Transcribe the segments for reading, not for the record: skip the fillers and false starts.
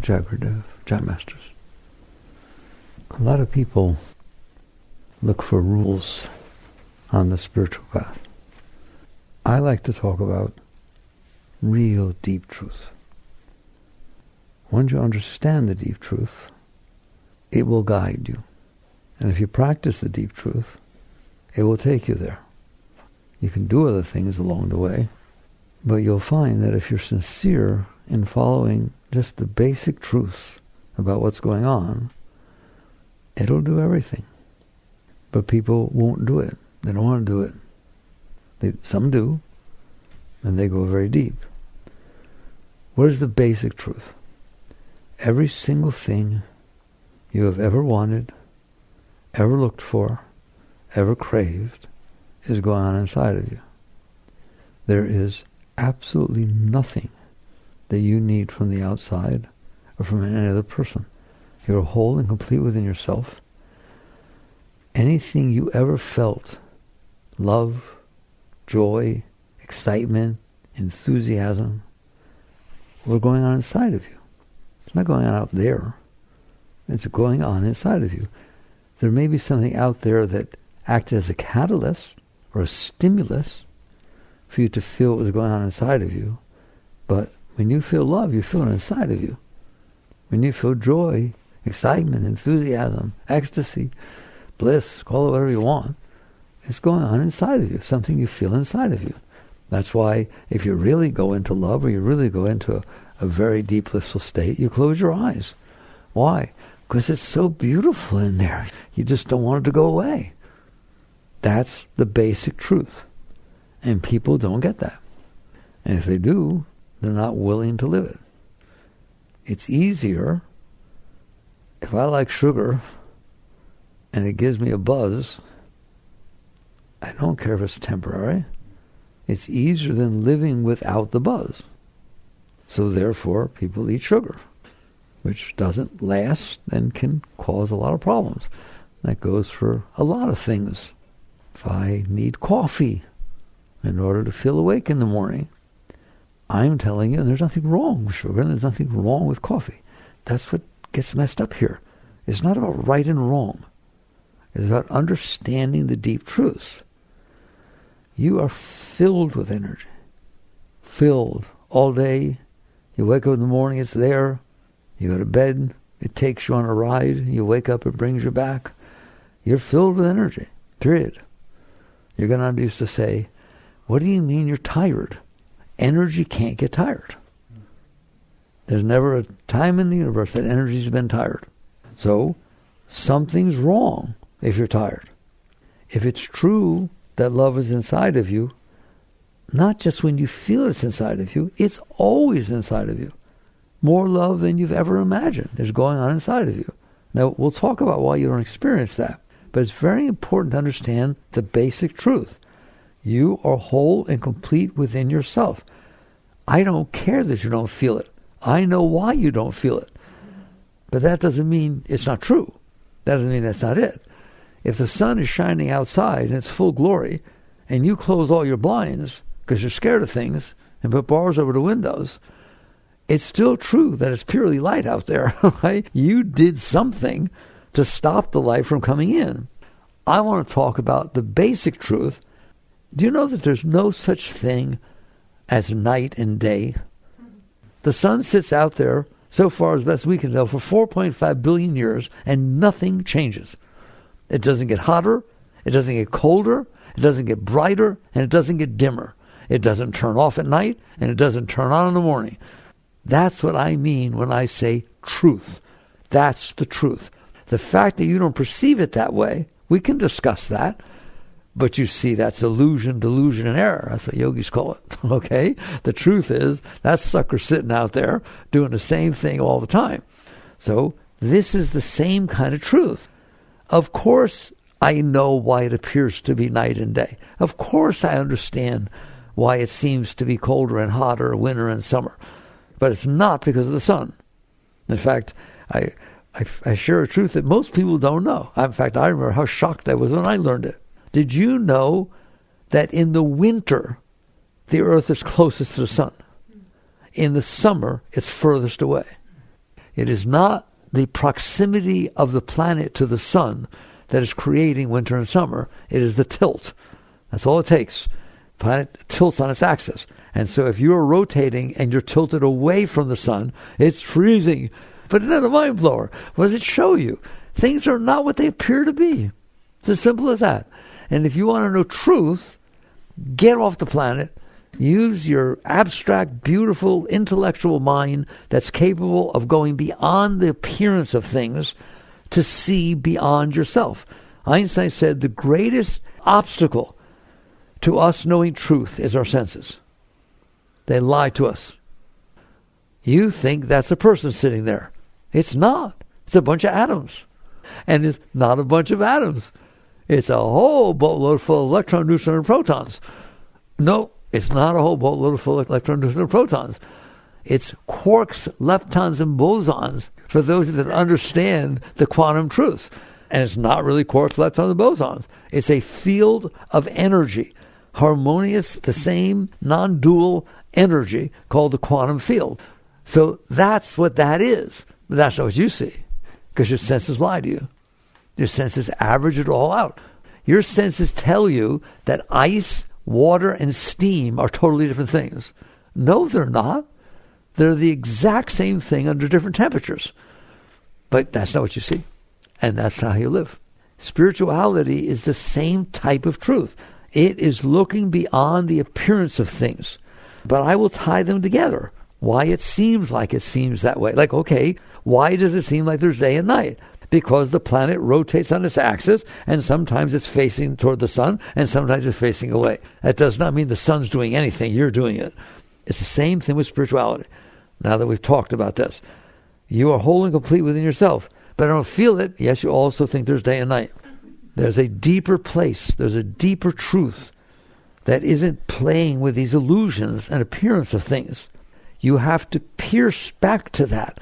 Jagradev, Jai Masters. A lot of people look for rules on the spiritual path. I like to talk about real deep truth. Once you understand the deep truth, it will guide you. And if you practice the deep truth, it will take you there. You can do other things along the way, but you'll find that if you're sincere in following just the basic truths about what's going on, it'll do everything. But people won't do it. They don't want to do it. Some do, and they go very deep. What is the basic truth? Every single thing you have ever wanted, ever looked for, ever craved, is going on inside of you. There is absolutely nothing that you need from the outside or from any other person. You're whole and complete within yourself. Anything you ever felt, love, joy, excitement, enthusiasm, were going on inside of you. It's not going on out there. It's going on inside of you. There may be something out there that acted as a catalyst or a stimulus for you to feel what was going on inside of you. But when you feel love, you feel it inside of you. When you feel joy, excitement, enthusiasm, ecstasy, bliss, call it whatever you want, it's going on inside of you, something you feel inside of you. That's why if you really go into love or you really go into a very deep blissful state, you close your eyes. Why? Because it's so beautiful in there. You just don't want it to go away. That's the basic truth. And people don't get that. And if they do, they're not willing to live it. It's easier if I like sugar and it gives me a buzz. I don't care if it's temporary. It's easier than living without the buzz. So therefore, people eat sugar, which doesn't last and can cause a lot of problems. That goes for a lot of things. If I need coffee in order to feel awake in the morning, I'm telling you, there's nothing wrong with sugar, and there's nothing wrong with coffee. That's what gets messed up here. It's not about right and wrong. It's about understanding the deep truths. You are filled with energy. Filled all day. You wake up in the morning, it's there. You go to bed, it takes you on a ride. You wake up, it brings you back. You're filled with energy, period. You're going to used to say, what do you mean you're tired? Energy can't get tired. There's never a time in the universe that energy's been tired. So, something's wrong if you're tired. If it's true that love is inside of you, not just when you feel it's inside of you, it's always inside of you. More love than you've ever imagined is going on inside of you. Now, we'll talk about why you don't experience that. But it's very important to understand the basic truth. You are whole and complete within yourself. I don't care that you don't feel it. I know why you don't feel it. But that doesn't mean it's not true. That doesn't mean that's not it. If the sun is shining outside in its full glory, and you close all your blinds because you're scared of things and put bars over the windows, it's still true that it's purely light out there. Right? You did something to stop the light from coming in. I want to talk about the basic truth. Do you know that there's no such thing as night and day? The sun sits out there, so far as best we can tell, for 4.5 billion years, and nothing changes. It doesn't get hotter, it doesn't get colder, it doesn't get brighter, and it doesn't get dimmer. It doesn't turn off at night, and it doesn't turn on in the morning. That's what I mean when I say truth. That's the truth. The fact that you don't perceive it that way, we can discuss that. But you see, that's illusion, delusion, and error. That's what yogis call it. Okay? The truth is, that sucker's sitting out there doing the same thing all the time. So, this is the same kind of truth. Of course, I know why it appears to be night and day. Of course, I understand why it seems to be colder and hotter, winter and summer. But it's not because of the sun. In fact, I share a truth that most people don't know. In fact, I remember how shocked I was when I learned it. Did you know that in the winter, the earth is closest to the sun? In the summer, it's furthest away. It is not the proximity of the planet to the sun that is creating winter and summer. It is the tilt. That's all it takes. The planet tilts on its axis. And so if you're rotating and you're tilted away from the sun, it's freezing. But isn't that a mind blower? What does it show you? Things are not what they appear to be. It's as simple as that. And if you want to know truth, get off the planet. Use your abstract, beautiful, intellectual mind that's capable of going beyond the appearance of things to see beyond yourself. Einstein said the greatest obstacle to us knowing truth is our senses. They lie to us. You think that's a person sitting there. It's not. It's a bunch of atoms. And it's not a bunch of atoms. It's a whole boatload full of electrons, neutrons, and protons. No, it's not a whole boatload full of electrons, neutrons, and protons. It's quarks, leptons, and bosons for those that understand the quantum truth. And it's not really quarks, leptons, and bosons. It's a field of energy, harmonious, the same non-dual energy called the quantum field. So that's what that is. But that's not what you see, because your senses lie to you. Your senses average it all out. Your senses tell you that ice, water, and steam are totally different things. No, they're not. They're the exact same thing under different temperatures. But that's not what you see. And that's not how you live. Spirituality is the same type of truth. It is looking beyond the appearance of things. But I will tie them together. Why it seems like it seems that way. Like, okay, why does it seem like there's day and night? Because the planet rotates on its axis, and sometimes it's facing toward the sun, and sometimes it's facing away. That does not mean the sun's doing anything. You're doing it. It's the same thing with spirituality. Now that we've talked about this, you are whole and complete within yourself, but I don't feel it. Yes, you also think there's day and night. There's a deeper place. There's a deeper truth that isn't playing with these illusions and appearance of things. You have to pierce back to that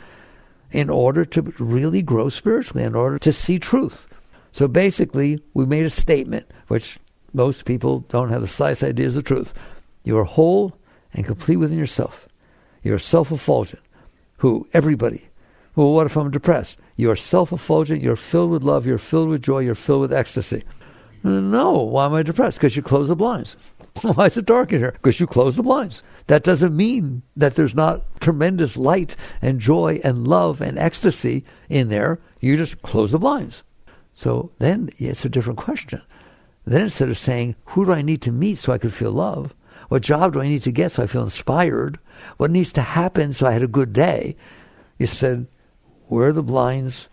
in order to really grow spiritually, in order to see truth. So basically, we made a statement, which most people don't have the slightest idea is the truth. You are whole and complete within yourself. You are self-effulgent. Who? Everybody. Well, what if I'm depressed? You are self-effulgent, you're filled with love, you're filled with joy, you're filled with ecstasy. No, why am I depressed? Because you close the blinds. Why is it dark in here? Because you close the blinds. That doesn't mean that there's not tremendous light and joy and love and ecstasy in there. You just close the blinds. So then it's a different question. Then instead of saying, who do I need to meet so I can feel love? What job do I need to get so I feel inspired? What needs to happen so I had a good day? You said, where are the blinds?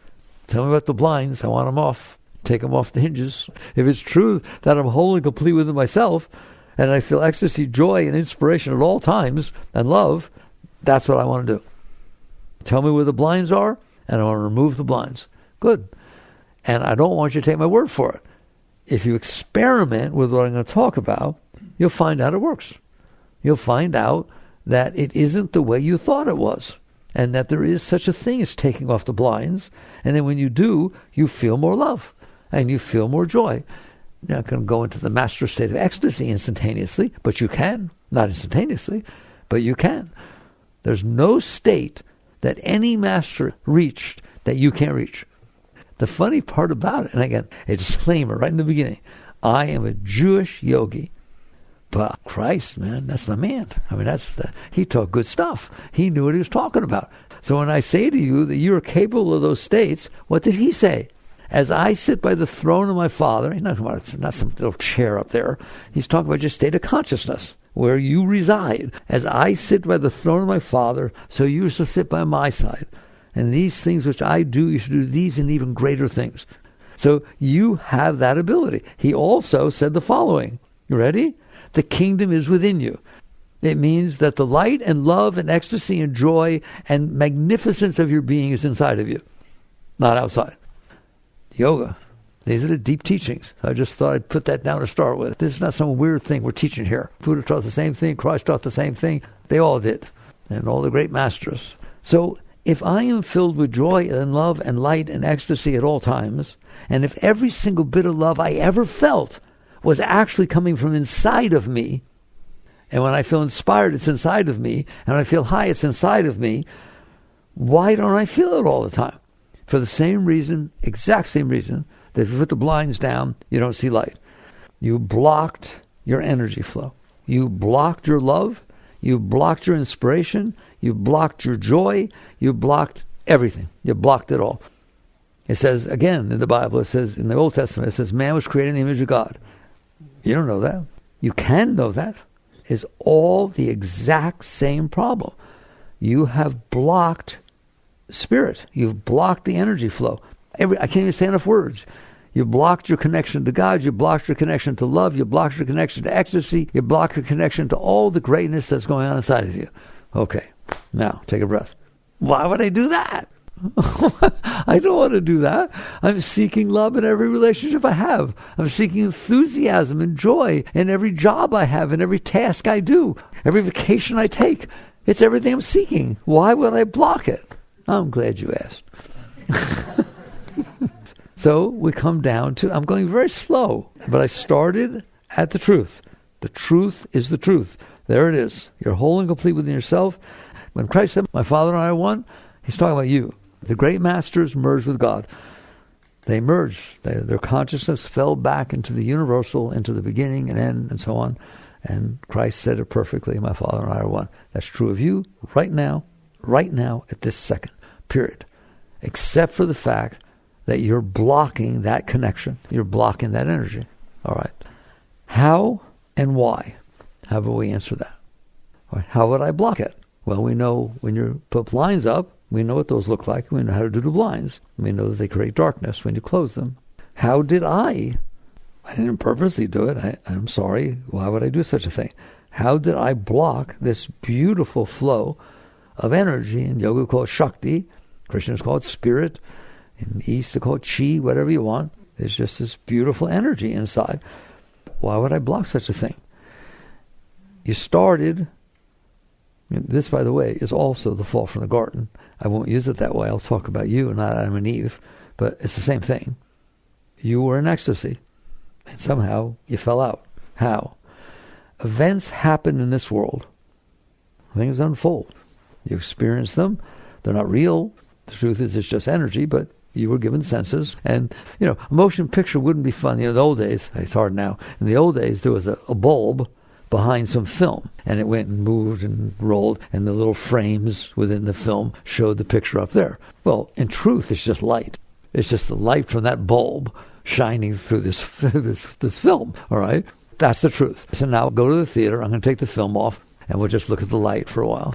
Tell me about the blinds. I want them off. Take them off the hinges. If it's true that I'm whole and complete within myself, and I feel ecstasy, joy, and inspiration at all times, and love, that's what I want to do. Tell me where the blinds are, and I want to remove the blinds. Good. And I don't want you to take my word for it. If you experiment with what I'm going to talk about, you'll find out it works. You'll find out that it isn't the way you thought it was, and that there is such a thing as taking off the blinds, and then when you do, you feel more love, and you feel more joy. You're not going to go into the master state of ecstasy instantaneously, but you can. Not instantaneously, but you can. There's no state that any master reached that you can't reach. The funny part about it, and again, a disclaimer right in the beginning, I am a Jewish yogi, but Christ, man, that's my man. I mean, he taught good stuff. He knew what he was talking about. So when I say to you that you are capable of those states, what did he say? As I sit by the throne of my Father, he's not talking about not some little chair up there. He's talking about your state of consciousness, where you reside. As I sit by the throne of my Father, so you shall sit by my side. And these things which I do, you should do these and even greater things. So you have that ability. He also said the following. You ready? The kingdom is within you. It means that the light and love and ecstasy and joy and magnificence of your being is inside of you, not outside. Yoga. These are the deep teachings. I just thought I'd put that down to start with. This is not some weird thing we're teaching here. Buddha taught the same thing. Christ taught the same thing. They all did. And all the great masters. So if I am filled with joy and love and light and ecstasy at all times, and if every single bit of love I ever felt was actually coming from inside of me, and when I feel inspired, it's inside of me, and when I feel high, it's inside of me, Why don't I feel it all the time? For the same reason, exact same reason, that if you put the blinds down, you don't see light. You blocked your energy flow. You blocked your love. You blocked your inspiration. You blocked your joy. You blocked everything. You blocked it all. It says, again, in the Bible, it says, in the Old Testament, it says, man was created in the image of God. You don't know that. You can know that. It's all the exact same problem. You have blocked spirit. You've blocked the energy flow. I can't even say enough words. You blocked your connection to God. You blocked your connection to love. You blocked your connection to ecstasy. You blocked your connection to all the greatness that's going on inside of you. Okay, now take a breath. Why would I do that? I don't want to do that. I'm seeking love in every relationship I have. I'm seeking enthusiasm and joy in every job I have, in every task I do, every vacation I take. It's everything I'm seeking. Why would I block it? I'm glad you asked. So we come down to, I'm going very slow, but I started at the truth. The truth is the truth. There it is. You're whole and complete within yourself. When Christ said, my Father and I are one, he's talking about you. The great masters merged with God. They merged. Their consciousness fell back into the universal, into the beginning and end, and so on. And Christ said it perfectly, my Father and I are one. That's true of you right now, at this second, period. Except for the fact that you're blocking that connection. You're blocking that energy. All right. How and why? How will we answer that? All right. How would I block it? Well, we know when you put blinds up, we know what those look like. We know how to do the blinds. We know that they create darkness when you close them. How did I didn't purposely do it. I'm sorry. Why would I do such a thing? How did I block this beautiful flow of energy? In yoga we call it Shakti. Christians call it spirit. In the East they call it Chi, whatever you want. There's just this beautiful energy inside. Why would I block such a thing? You started... This, by the way, is also the fall from the garden. I won't use it that way. I'll talk about you and not Adam and Eve. But it's the same thing. You were in ecstasy. And somehow you fell out. How? Events happen in this world. Things unfold. You experience them. They're not real. The truth is it's just energy, but you were given senses. And, a motion picture wouldn't be fun. In the old days, it's hard now. In the old days, there was a bulb behind some film, and it went and moved and rolled, and the little frames within the film showed the picture up there. Well, in truth, it's just light. It's just the light from that bulb shining through this film, all right? That's the truth. So now go to the theater. I'm going to take the film off, and we'll just look at the light for a while.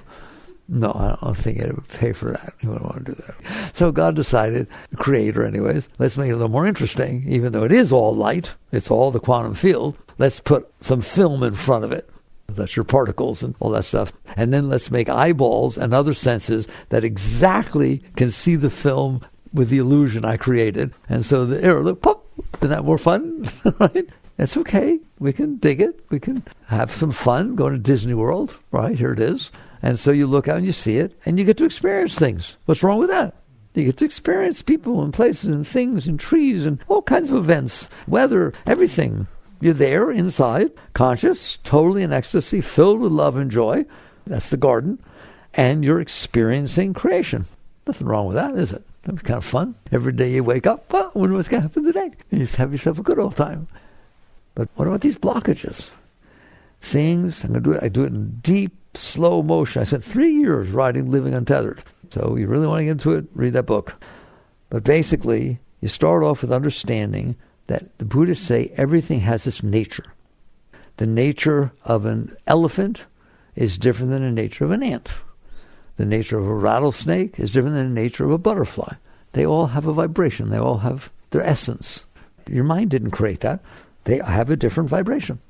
No, I don't think it would pay for that. You wouldn't want to do that. So God decided, the creator anyways, let's make it a little more interesting. Even though it is all light, it's all the quantum field, let's put some film in front of it. That's your particles and all that stuff. And then let's make eyeballs and other senses that exactly can see the film with the illusion I created. And so the arrow, look, pop, isn't that more fun? Right? That's okay. We can dig it. We can have some fun, go to Disney World. Right, here it is. And so you look out and you see it, and you get to experience things. What's wrong with that? You get to experience people and places and things and trees and all kinds of events, weather, everything. You're there inside, conscious, totally in ecstasy, filled with love and joy. That's the garden. And you're experiencing creation. Nothing wrong with that, is it? That'd be kind of fun. Every day you wake up, I wonder what's going to happen today. And you just have yourself a good old time. But what about these blockages? Things, I do it in deep, slow motion. I spent 3 years writing Living Untethered. So you really want to get into it, read that book. But basically, you start off with understanding that the Buddhists say everything has its nature. The nature of an elephant is different than the nature of an ant. The nature of a rattlesnake is different than the nature of a butterfly. They all have a vibration. They all have their essence. Your mind didn't create that. They have a different vibration.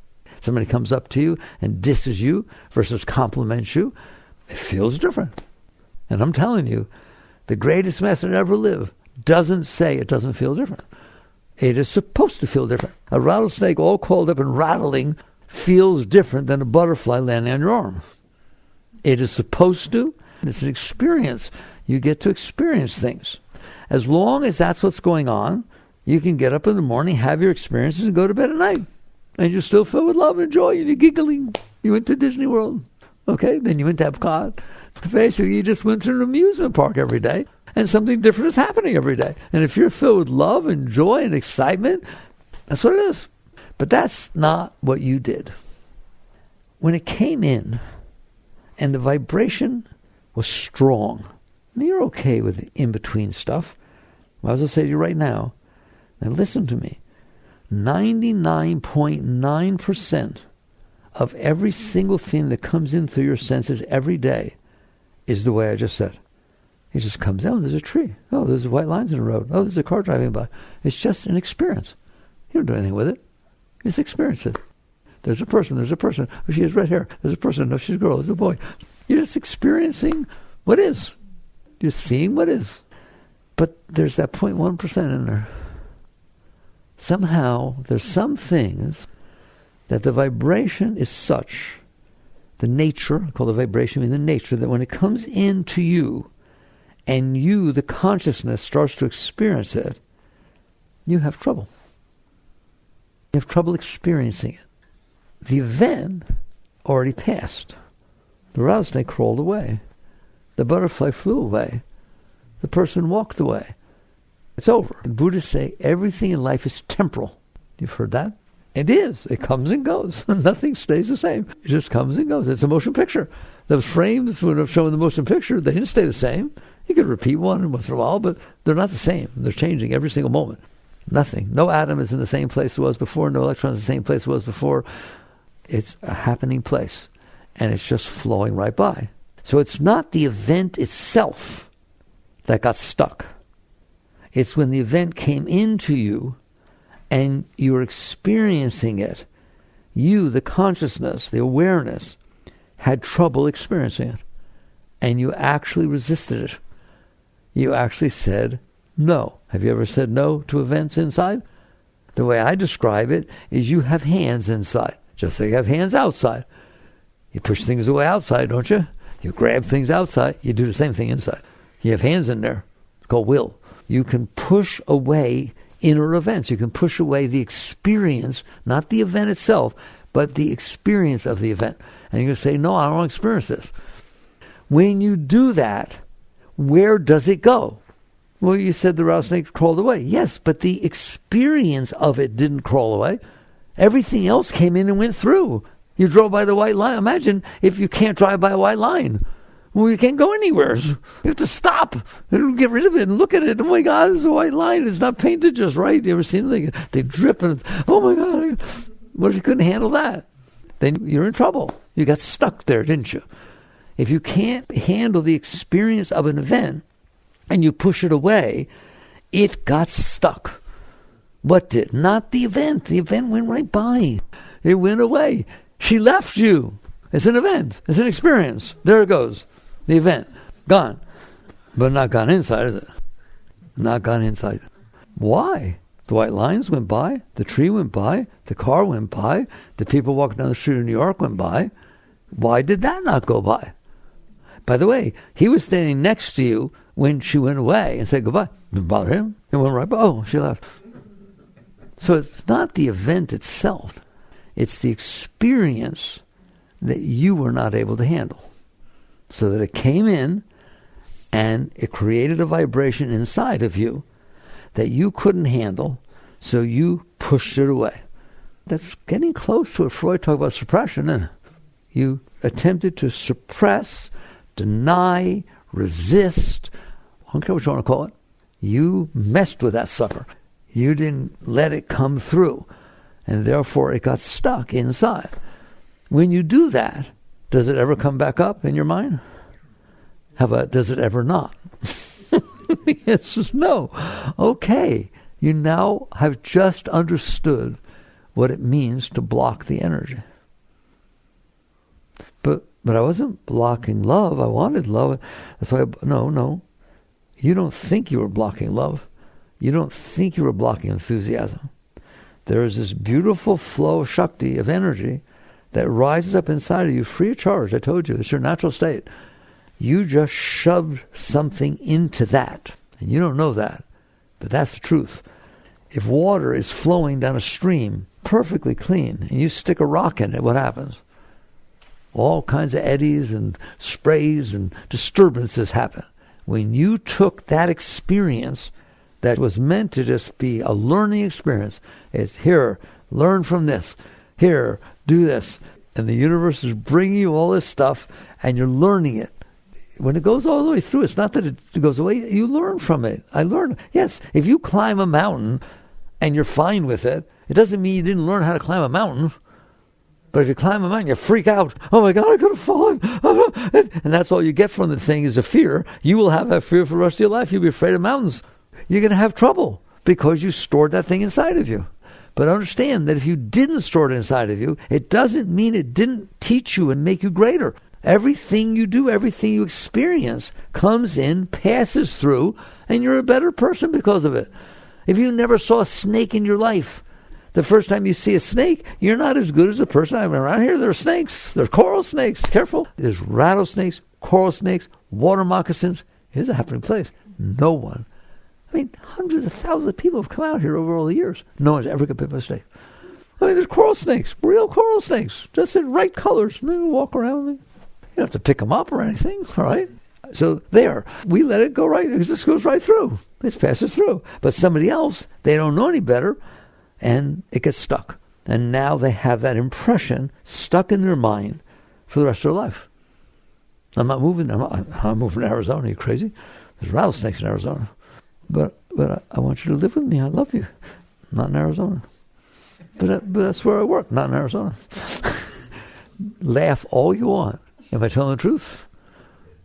Somebody comes up to you and disses you versus compliments you. It feels different. And I'm telling you, the greatest master that ever lived doesn't say it doesn't feel different. It is supposed to feel different. A rattlesnake all coiled up and rattling feels different than a butterfly landing on your arm. It is supposed to. It's an experience. You get to experience things. As long as that's what's going on, you can get up in the morning, have your experiences, and go to bed at night. And you're still filled with love and joy, and you're giggling. You went to Disney World. Okay, then you went to Epcot. Basically, you just went to an amusement park every day, and something different is happening every day. And if you're filled with love and joy and excitement, that's what it is. But that's not what you did. When it came in, and the vibration was strong, I mean, you're okay with the in-between stuff. I was going to say to you right now, and listen to me, 99.9% of every single thing that comes in through your senses every day is the way I just said. It just comes out. There's a tree. Oh, there's white lines in the road. Oh, there's a car driving by. It's just an experience. You don't do anything with it. Just experience it. There's a person. There's a person. Oh, she has red hair. There's a person. No, she's a girl. There's a boy. You're just experiencing what is. You're seeing what is. But there's that 0.1% in there. Somehow, there's some things that the vibration is such, the nature, I call the vibration the nature, that when it comes into you, and you, the consciousness, starts to experience it, you have trouble. You have trouble experiencing it. The event already passed. The rattlesnake crawled away. The butterfly flew away. The person walked away. It's over. The Buddhists say everything in life is temporal. You've heard that? It is. It comes and goes. Nothing stays the same. It just comes and goes. It's a motion picture. Those frames, when I'm showing the motion picture, they didn't stay the same. You could repeat one once in a while, but they're not the same. They're changing every single moment. Nothing. No atom is in the same place it was before. No electron is in the same place it was before. It's a happening place. And it's just flowing right by. So it's not the event itself that got stuck. It's when the event came into you and you're experiencing it. You, the consciousness, the awareness, had trouble experiencing it. And you actually resisted it. You actually said no. Have you ever said no to events inside? The way I describe it is you have hands inside, just like you have hands outside. You push things away outside, don't you? You grab things outside. You do the same thing inside. You have hands in there. It's called will. You can push away inner events. You can push away the experience, not the event itself, but the experience of the event. And you can say, no, I don't want to experience this. When you do that, where does it go? Well, you said the rattlesnake crawled away. Yes, but the experience of it didn't crawl away. Everything else came in and went through. You drove by the white line. Imagine if you can't drive by a white line. Well, you can't go anywhere. You have to stop and get rid of it and look at it. Oh my God, there's a white line. It's not painted just right. You ever seen it? They drip and, oh my God. What if you couldn't handle that? Then you're in trouble. You got stuck there, didn't you? If you can't handle the experience of an event and you push it away, it got stuck. What did? Not the event. The event went right by. It went away. She left you. It's an event. It's an experience. There it goes. The event. Gone. But not gone inside, is it? Not gone inside. Why? The white lines went by. The tree went by. The car went by. The people walking down the street in New York went by. Why did that not go by? By the way, he was standing next to you when she went away and said goodbye. Didn't bother him. It went right by. Oh, she left. So it's not the event itself. It's the experience that you were not able to handle. So that it came in and it created a vibration inside of you that you couldn't handle, so you pushed it away. That's getting close to what Freud talked about suppression, isn't it? You attempted to suppress, deny, resist, I don't care what you want to call it. You messed with that sucker. You didn't let it come through, and therefore it got stuck inside. When you do that, does it ever come back up in your mind? How about, does it ever not? The answer is no. Okay, you now have just understood what it means to block the energy. But I wasn't blocking love. I wanted love. That's why, no. You don't think you were blocking love. You don't think you were blocking enthusiasm. There is this beautiful flow of Shakti, of energy, that rises up inside of you free of charge. I told you, it's your natural state. You just shoved something into that, and you don't know that, but that's the truth. If water is flowing down a stream perfectly clean, and you stick a rock in it, what happens? All kinds of eddies and sprays and disturbances happen. When you took that experience that was meant to just be a learning experience, it's here, learn from this, here, do this. And the universe is bringing you all this stuff and you're learning it. When it goes all the way through, it's not that it goes away, you learn from it. I learned. Yes, if you climb a mountain and you're fine with it, it doesn't mean you didn't learn how to climb a mountain. But if you climb a mountain, you freak out. Oh my God, I could have fallen. And that's all you get from the thing is a fear. You will have that fear for the rest of your life. You'll be afraid of mountains. You're going to have trouble because you stored that thing inside of you. But understand that if you didn't store it inside of you, it doesn't mean it didn't teach you and make you greater. Everything you do, everything you experience comes in, passes through, and you're a better person because of it. If you never saw a snake in your life, the first time you see a snake, you're not as good as the person. I mean, around here, there are snakes. There's coral snakes. Careful. There's rattlesnakes, coral snakes, water moccasins. Here's a happening place. No one. I mean, hundreds of thousands of people have come out here over all the years. No one's ever got bit by a snake. I mean, there's coral snakes, real coral snakes, just in right colors. And they walk around. You don't have to pick them up or anything, all right? So there, we let it go right. It just goes right through. It passes through. But somebody else, they don't know any better. And it gets stuck. And now they have that impression stuck in their mind for the rest of their life. I'm not moving. I'm moving to Arizona. Are you crazy? There's rattlesnakes in Arizona. But I want you to live with me. I love you. Not in Arizona. But that's where I work. Not in Arizona. Laugh all you want. If I tell the truth,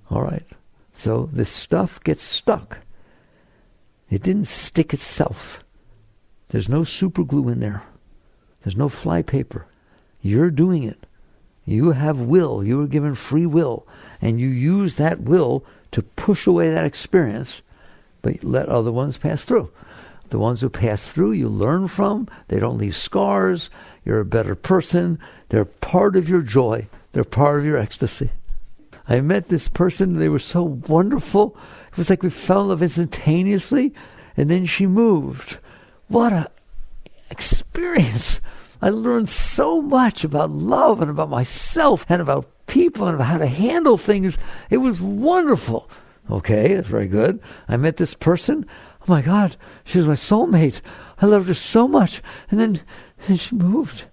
all right. So this stuff gets stuck. It didn't stick itself. There's no super glue in there. There's no fly paper. You're doing it. You have will. You were given free will. And you use that will to push away that experience, but let other ones pass through. The ones who pass through, you learn from. They don't leave scars. You're a better person. They're part of your joy. They're part of your ecstasy. I met this person. They were so wonderful. It was like we fell in love instantaneously, and then she moved. What a experience. I learned so much about love and about myself and about people and about how to handle things. It was wonderful. Okay, that's very good. I met this person. Oh my God, she was my soulmate. I loved her so much. And she moved.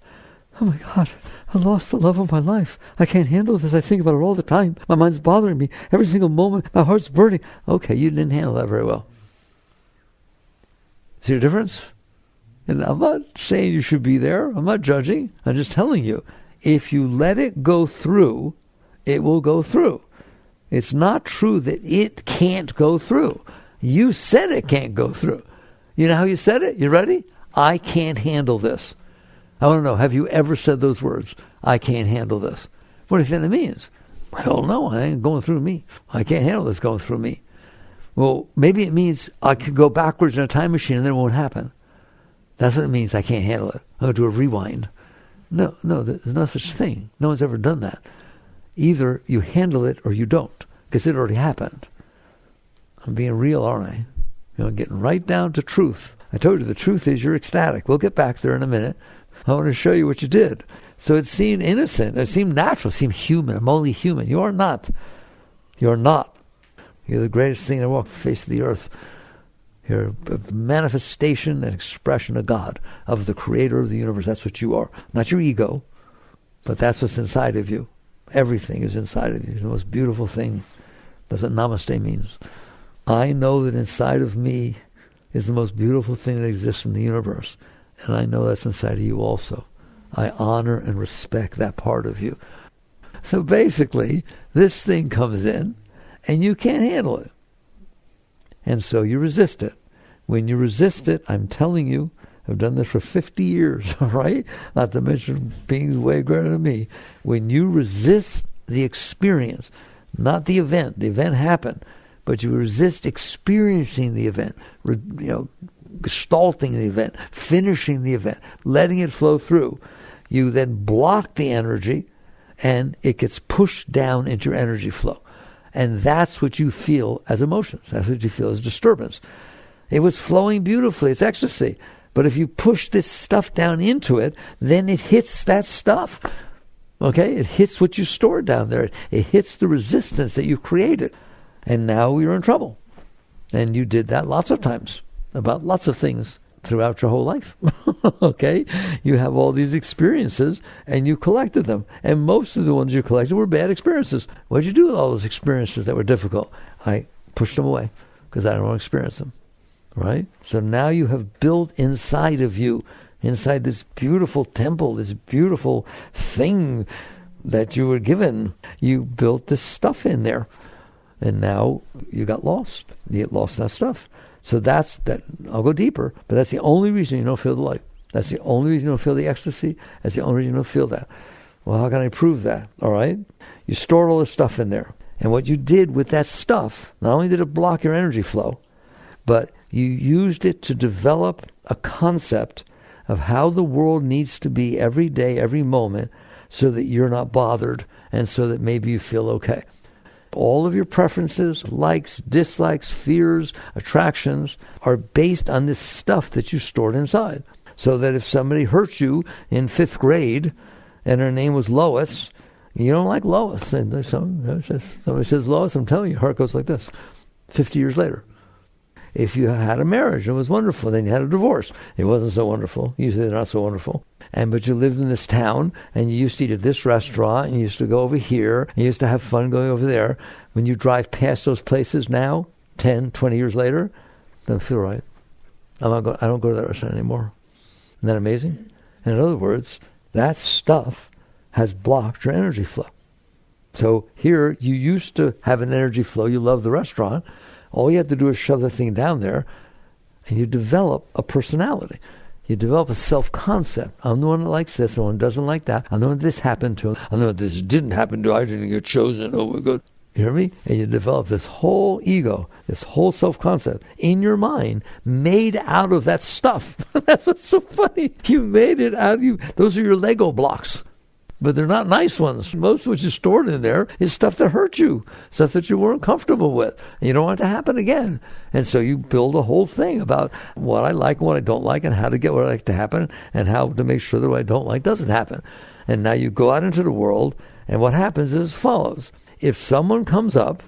Oh my God, I lost the love of my life. I can't handle this. I think about it all the time. My mind's bothering me every single moment. My heart's burning. Okay, you didn't handle that very well. See the difference? And I'm not saying you should be there. I'm not judging. I'm just telling you, if you let it go through, it will go through. It's not true that it can't go through. You said it can't go through. You know how you said it? You ready? I can't handle this. I want to know, have you ever said those words? I can't handle this. What do you think it means? Hell no, it ain't going through me. I can't handle this going through me. Well, maybe it means I could go backwards in a time machine and then it won't happen. That's what it means. I can't handle it. I'm going to do a rewind. No, there's no such thing. No one's ever done that. Either you handle it or you don't, because it already happened. I'm being real, aren't I? I'm getting right down to truth. I told you the truth is you're ecstatic. We'll get back there in a minute. I want to show you what you did. So it seemed innocent. It seemed natural. It seemed human. I'm only human. You are not. You're not. You're the greatest thing that walked the face of the earth. You're a manifestation and expression of God, of the creator of the universe. That's what you are. Not your ego, but that's what's inside of you. Everything is inside of you. It's the most beautiful thing. That's what namaste means. I know that inside of me is the most beautiful thing that exists in the universe. And I know that's inside of you also. I honor and respect that part of you. So basically, this thing comes in, and you can't handle it. And so you resist it. When you resist it, I'm telling you, I've done this for 50 years, all right? Not to mention beings way greater than me. When you resist the experience, not the event happened, but you resist experiencing the event, gestalting the event, finishing the event, letting it flow through. You then block the energy, and it gets pushed down into your energy flow. And that's what you feel as emotions. That's what you feel as disturbance. It was flowing beautifully. It's ecstasy. But if you push this stuff down into it, then it hits that stuff. Okay? It hits what you stored down there. It hits the resistance that you created. And now you're in trouble. And you did that lots of times about lots of things throughout your whole life. Okay? You have all these experiences and you collected them. And most of the ones you collected were bad experiences. What did you do with all those experiences that were difficult? I pushed them away because I don't want to experience them. Right? So now you have built inside of you, inside this beautiful temple, this beautiful thing that you were given, you built this stuff in there. And now you got lost. You get lost in that stuff. So that's that. I'll go deeper, but that's the only reason you don't feel the light. That's the only reason you don't feel the ecstasy. That's the only reason you don't feel that. Well, how can I prove that? All right? You stored all this stuff in there. And what you did with that stuff, not only did it block your energy flow, but you used it to develop a concept of how the world needs to be every day, every moment, so that you're not bothered and so that maybe you feel okay. All of your preferences, likes, dislikes, fears, attractions are based on this stuff that you stored inside. So that if somebody hurt you in 5th grade and her name was Lois, you don't like Lois. And somebody says Lois, I'm telling you, heart goes like this 50 years later. If you had a marriage, it was wonderful. Then you had a divorce. It wasn't so wonderful. Usually they're not so wonderful. But you lived in this town, and you used to eat at this restaurant, and you used to go over here, and you used to have fun going over there. When you drive past those places now, 10, 20 years later, it doesn't feel right. I don't go to that restaurant anymore. Isn't that amazing? In other words, that stuff has blocked your energy flow. So here, you used to have an energy flow. You love the restaurant. All you have to do is shove the thing down there, and you develop a personality. You develop a self-concept. I'm the one that likes this. I'm the one that doesn't like that. I'm the one that this happened to. I'm the one that this didn't happen to. I didn't get chosen. Oh, my God. You hear me? And you develop this whole ego, this whole self-concept in your mind made out of that stuff. That's what's so funny. You made it out of you. Those are your Lego blocks. But they're not nice ones. Most of what you stored in there is stuff that hurt you, stuff that you weren't comfortable with, and you don't want it to happen again. And so you build a whole thing about what I like and what I don't like and how to get what I like to happen and how to make sure that what I don't like doesn't happen. And now you go out into the world, and what happens is as follows. If someone comes up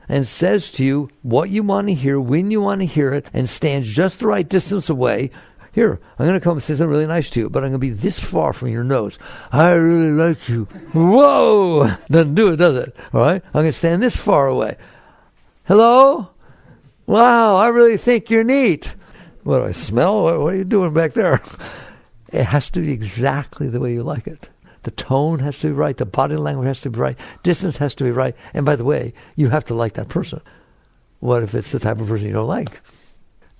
and says to you what you want to hear, when you want to hear it, and stands just the right distance away, here, I'm going to come and say something really nice to you, but I'm going to be this far from your nose. I really like you. Whoa! Doesn't do it, does it? All right? I'm going to stand this far away. Hello? Wow, I really think you're neat. What do I smell? What are you doing back there? It has to be exactly the way you like it. The tone has to be right. The body language has to be right. Distance has to be right. And by the way, you have to like that person. What if it's the type of person you don't like?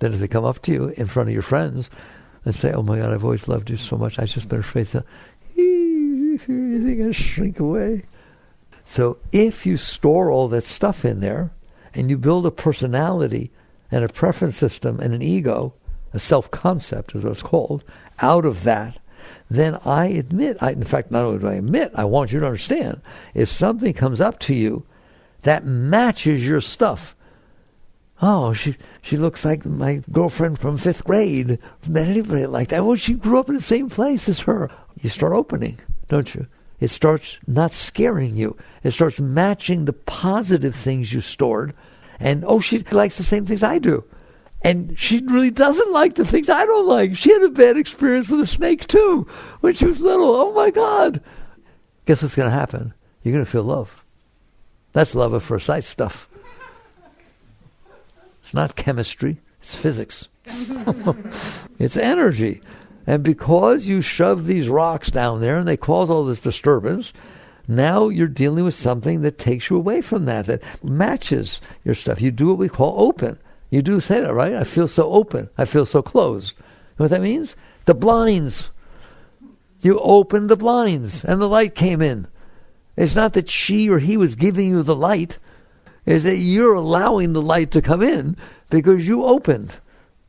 Then if they come up to you in front of your friends and say, oh my God, I've always loved you so much, I've just been afraid to, is he going to shrink away? So if you store all that stuff in there and you build a personality and a preference system and an ego, a self-concept is what it's called, out of that, then I admit, in fact, not only do I admit, I want you to understand, if something comes up to you that matches your stuff, oh, she looks like my girlfriend from 5th grade. Met anybody like that? Well, she grew up in the same place as her. You start opening, don't you? It starts not scaring you. It starts matching the positive things you stored. And, oh, she likes the same things I do. And she really doesn't like the things I don't like. She had a bad experience with a snake, too, when she was little. Oh, my God. Guess what's going to happen? You're going to feel love. That's love at first sight stuff. It's not chemistry, it's physics. It's energy. And because you shove these rocks down there and they cause all this disturbance, now you're dealing with something that takes you away from that matches your stuff. You do what we call open. You do say that, right? I feel so open. I feel so closed. You know what that means? The blinds. You opened the blinds and the light came in. It's not that she or he was giving you the light. Is that you're allowing the light to come in because you opened.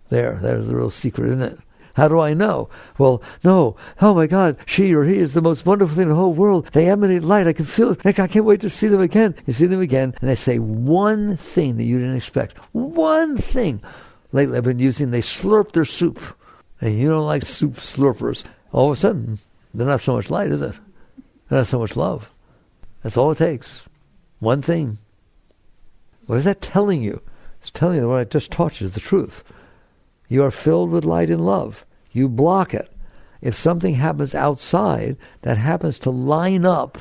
There's the real secret, isn't it? How do I know? Well, no. Oh, my God. She or he is the most wonderful thing in the whole world. They emanate light. I can feel it. I can't wait to see them again. You see them again, and they say one thing that you didn't expect. One thing. Lately, I've been using, they slurp their soup. And you don't like soup slurpers. All of a sudden, there's not so much light, is it? Not so much love. That's all it takes. One thing. What is that telling you? It's telling you what I just taught you is the truth. You are filled with light and love. You block it. If something happens outside that happens to line up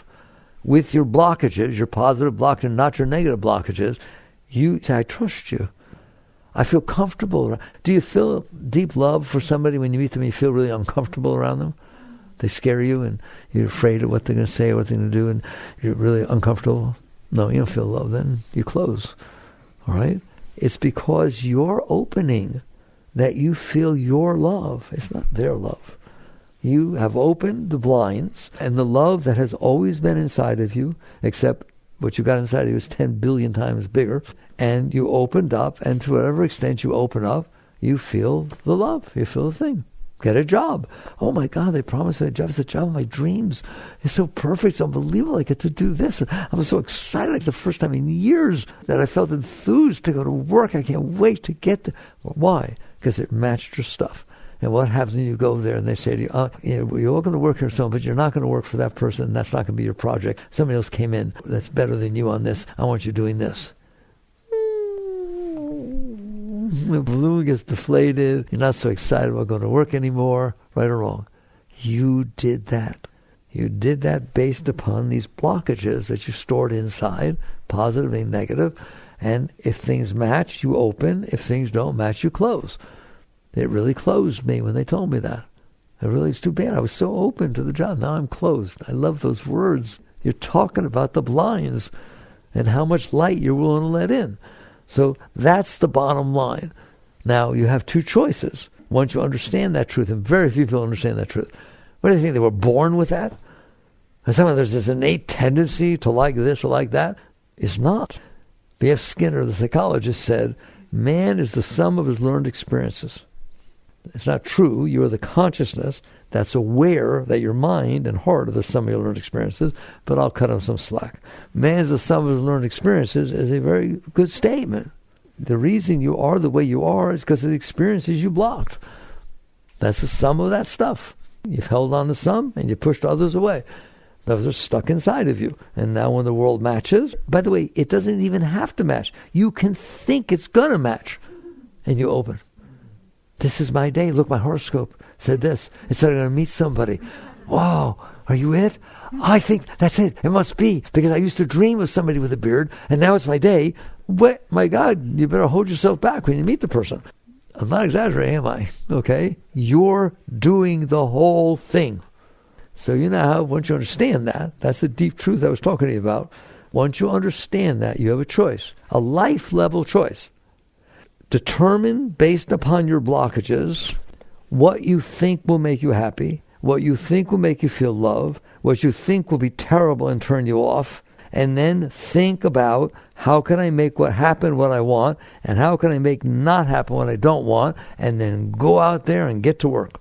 with your blockages, your positive blockages, not your negative blockages, you say, I trust you. I feel comfortable. Do you feel deep love for somebody when you meet them and you feel really uncomfortable around them? They scare you and you're afraid of what they're going to say or what they're going to do and you're really uncomfortable? No, you don't feel love then. You close. All right? It's because you're opening that you feel your love. It's not their love. You have opened the blinds, and the love that has always been inside of you, except what you got inside of you is 10 billion times bigger, and you opened up, and to whatever extent you open up, you feel the love. You feel the thing. Get a job. Oh my God, they promised me a job. It's the job of my dreams. It's so perfect. It's unbelievable. I get to do this. I'm so excited. Like the first time in years that I felt enthused to go to work. I can't wait to get there. Why? Because it matched your stuff. And what happens when you go there and they say to you, you're all going to work here so, but you're not going to work for that person. And that's not going to be your project. Somebody else came in that's better than you on this. I want you doing this. The balloon gets deflated. You're not so excited about going to work anymore. Right or wrong? You did that. You did that based upon these blockages that you stored inside, positive and negative. And if things match, you open. If things don't match, you close. It really closed me when they told me that. It's too bad. I was so open to the job. Now I'm closed. I love those words. You're talking about the blinds and how much light you're willing to let in. So that's the bottom line. Now you have two choices. Once you understand that truth, and very few people understand that truth. What do you think? They were born with that? And somehow there's this innate tendency to like this or like that? It's not. B.F. Skinner, the psychologist, said, man is the sum of his learned experiences. It's not true. You are the consciousness that's aware that your mind and heart are the sum of your learned experiences, but I'll cut him some slack. Man is the sum of his learned experiences is a very good statement. The reason you are the way you are is because of the experiences you blocked. That's the sum of that stuff. You've held on to some and you pushed others away. Those are stuck inside of you. And now when the world matches, by the way, it doesn't even have to match. You can think it's going to match. And you open. This is my day. Look, my horoscope said this. It said I'm going to meet somebody. Wow, are you it? I think that's it. It must be. Because I used to dream of somebody with a beard, and now it's my day. What? My God, you better hold yourself back when you meet the person. I'm not exaggerating, am I? Okay? You're doing the whole thing. So you know how, once you understand that, that's the deep truth I was talking to you about. Once you understand that, you have a choice. A life-level choice. Determine, based upon your blockages, what you think will make you happy, what you think will make you feel love, what you think will be terrible and turn you off, and then think about how can I make what happen what I want, and how can I make not happen what I don't want, and then go out there and get to work.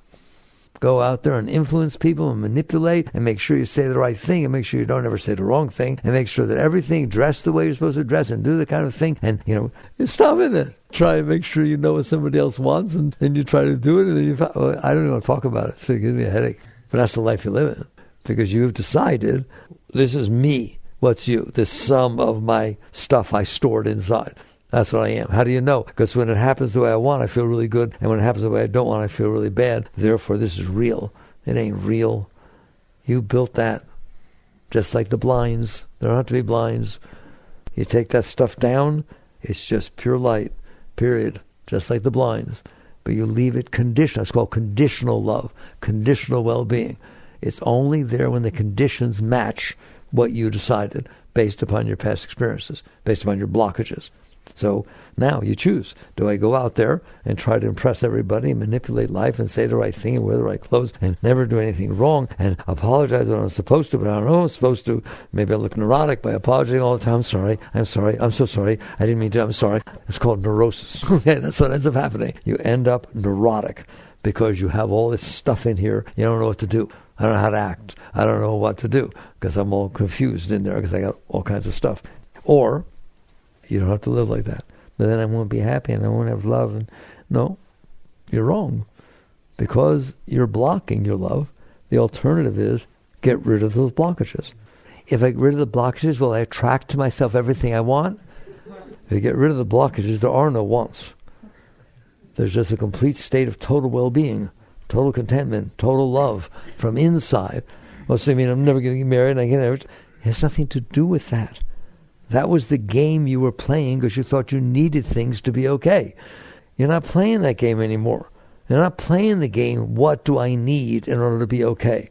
Go out there and influence people and manipulate and make sure you say the right thing and make sure you don't ever say the wrong thing and make sure that everything dressed the way you're supposed to dress and do the kind of thing and, stop in it. Try and make sure you know what somebody else wants and then you try to do it and then I don't even want to talk about it, so it gives me a headache. But that's the life you live in because you've decided this is me. What's you? This sum of my stuff I stored inside. That's what I am. How do you know? Because when it happens the way I want, I feel really good. And when it happens the way I don't want, I feel really bad. Therefore, this is real. It ain't real. You built that. Just like the blinds. There don't have to be blinds. You take that stuff down, it's just pure light. Period. Just like the blinds. But you leave it conditional. It's called conditional love. Conditional well-being. It's only there when the conditions match what you decided based upon your past experiences, based upon your blockages. So now you choose. Do I go out there and try to impress everybody and manipulate life and say the right thing and wear the right clothes and never do anything wrong and apologize when I'm supposed to, but I don't know I'm supposed to. Maybe I look neurotic by apologizing all the time. I'm sorry. I'm so sorry. I didn't mean to. I'm sorry. It's called neurosis. Okay, that's what ends up happening. You end up neurotic because you have all this stuff in here. You don't know what to do. I don't know how to act. I don't know what to do because I'm all confused in there because I got all kinds of stuff. Or you don't have to live like that. But then I won't be happy and I won't have love. And no, you're wrong. Because you're blocking your love, the alternative is get rid of those blockages. If I get rid of the blockages, will I attract to myself everything I want? If I get rid of the blockages, there are no wants. There's just a complete state of total well-being, total contentment, total love from inside. Well, so you mean I'm never going to get married? It has nothing to do with that. That was the game you were playing because you thought you needed things to be okay. You're not playing that game anymore. You're not playing the game, what do I need in order to be okay?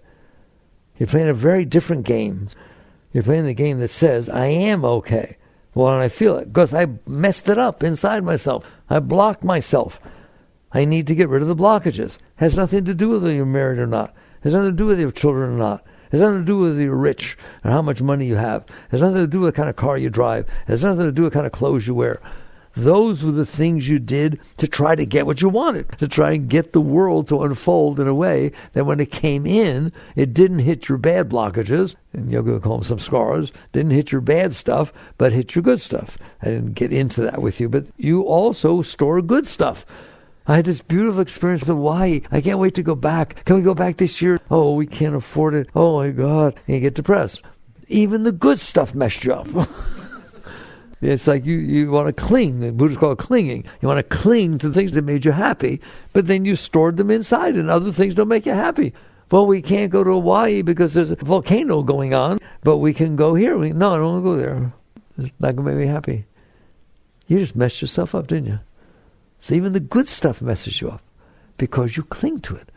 You're playing a very different game. You're playing the game that says, I am okay. Why don't I feel it? Because I messed it up inside myself. I blocked myself. I need to get rid of the blockages. It has nothing to do with whether you're married or not. It has nothing to do with your children or not. It has nothing to do with whether you're rich or how much money you have. It has nothing to do with the kind of car you drive. It has nothing to do with the kind of clothes you wear. Those were the things you did to try to get what you wanted, to try and get the world to unfold in a way that when it came in, it didn't hit your bad blockages, and yoga would call them some scars, didn't hit your bad stuff, but hit your good stuff. I didn't get into that with you, but you also store good stuff. I had this beautiful experience in Hawaii. I can't wait to go back. Can we go back this year? Oh, we can't afford it. Oh, my God. And you get depressed. Even the good stuff messed you up. It's like you want to cling. The Buddhists call it clinging. You want to cling to things that made you happy, but then you stored them inside, and other things don't make you happy. Well, we can't go to Hawaii because there's a volcano going on, but we can go here. No, I don't want to go there. It's not going to make me happy. You just messed yourself up, didn't you? So even the good stuff messes you up because you cling to it.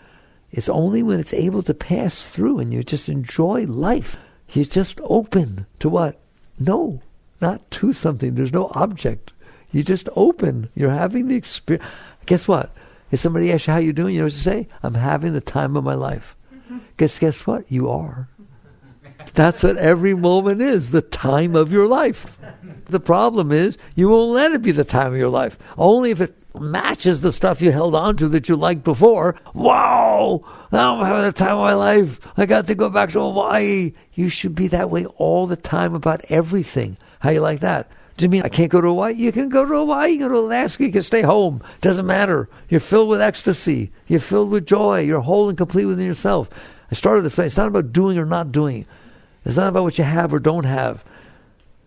It's only when it's able to pass through and you just enjoy life. You're just open to what? No. Not to something. There's no object. You're just open. You're having the experience. Guess what? If somebody asks you how you're doing, you know what to say? I'm having the time of my life. Guess what? You are. That's what every moment is, the time of your life. The problem is you won't let it be the time of your life. Only if it matches the stuff you held on to that you liked before. Wow! Now I'm having the time of my life. I got to go back to Hawaii. You should be that way all the time about everything. How you like that? Do you mean I can't go to Hawaii? You can go to Hawaii. You can go to Alaska. You can stay home. Doesn't matter. You're filled with ecstasy. You're filled with joy. You're whole and complete within yourself. I started this way. It's not about doing or not doing. It's not about what you have or don't have.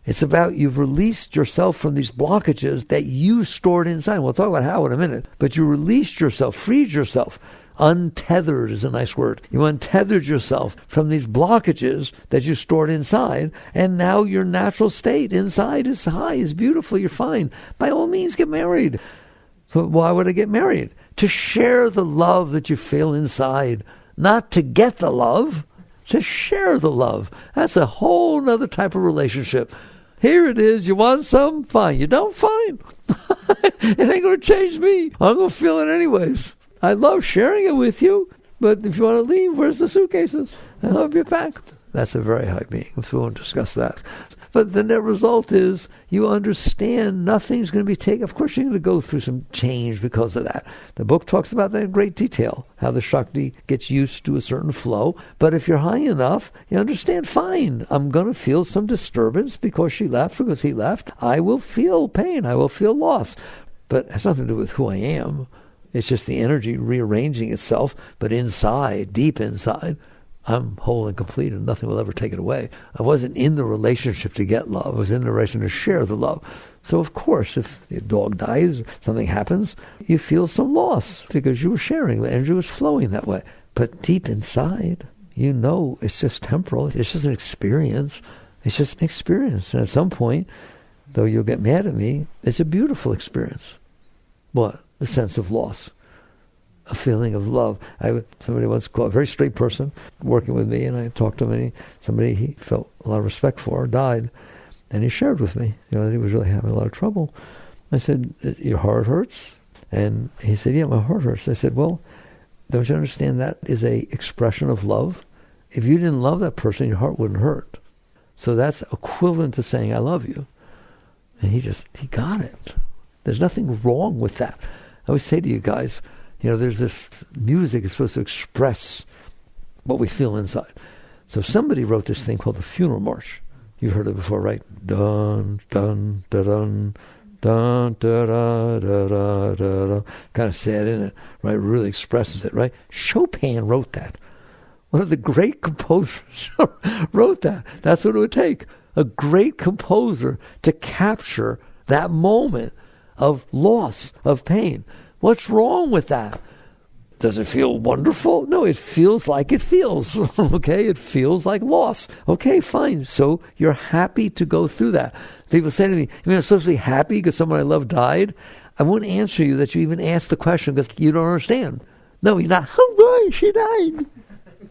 It's about you've released yourself from these blockages that you stored inside. We'll talk about how in a minute. But you released yourself, freed yourself. Untethered is a nice word. You untethered yourself from these blockages that you stored inside, and now your natural state inside is high, is beautiful, you're fine. By all means, get married. So why would I get married? To share the love that you feel inside. Not to get the love, to share the love. That's a whole other type of relationship. Here it is. You want some? Fine. You don't? Fine. It ain't going to change me. I'm going to feel it anyways. I love sharing it with you, but if you want to leave, where's the suitcases? I'll be back. That's a very high being. We won't discuss that. But the net result is you understand nothing's going to be taken. Of course, you're going to go through some change because of that. The book talks about that in great detail, how the Shakti gets used to a certain flow. But if you're high enough, you understand, fine, I'm going to feel some disturbance because she left, because he left. I will feel pain. I will feel loss. But it has nothing to do with who I am. It's just the energy rearranging itself, but inside, deep inside, I'm whole and complete and nothing will ever take it away. I wasn't in the relationship to get love. I was in the relationship to share the love. So of course, if your dog dies or something happens, you feel some loss because you were sharing. The energy was flowing that way. But deep inside, you know it's just temporal. It's just an experience. It's just an experience. And at some point, though you'll get mad at me, it's a beautiful experience. What? The sense of loss, a feeling of love. Somebody once called, a very straight person working with me, and I talked to him, and somebody he felt a lot of respect for died, and he shared with me, that he was really having a lot of trouble. I said, your heart hurts? And he said, yeah, my heart hurts. I said, well, don't you understand that is a expression of love? If you didn't love that person, your heart wouldn't hurt. So that's equivalent to saying, I love you. And he got it. There's nothing wrong with that. I always say to you guys, there's this music is supposed to express what we feel inside. So somebody wrote this thing called the funeral march. You've heard it before, right? Dun, dun, dun, dun, dun, da, da, da, da, da, da. Kind of sad, isn't it? Right? It really expresses it, right? Chopin wrote that. One of the great composers wrote that. That's what it would take. A great composer to capture that moment of loss, of pain. What's wrong with that? Does it feel wonderful? No, it feels like it feels. Okay, it feels like loss. Okay, fine. So you're happy to go through that. People say to me, I'm supposed to be happy because someone I love died? I won't answer you that you even asked the question because you don't understand. No, you're not. Oh, boy, she died.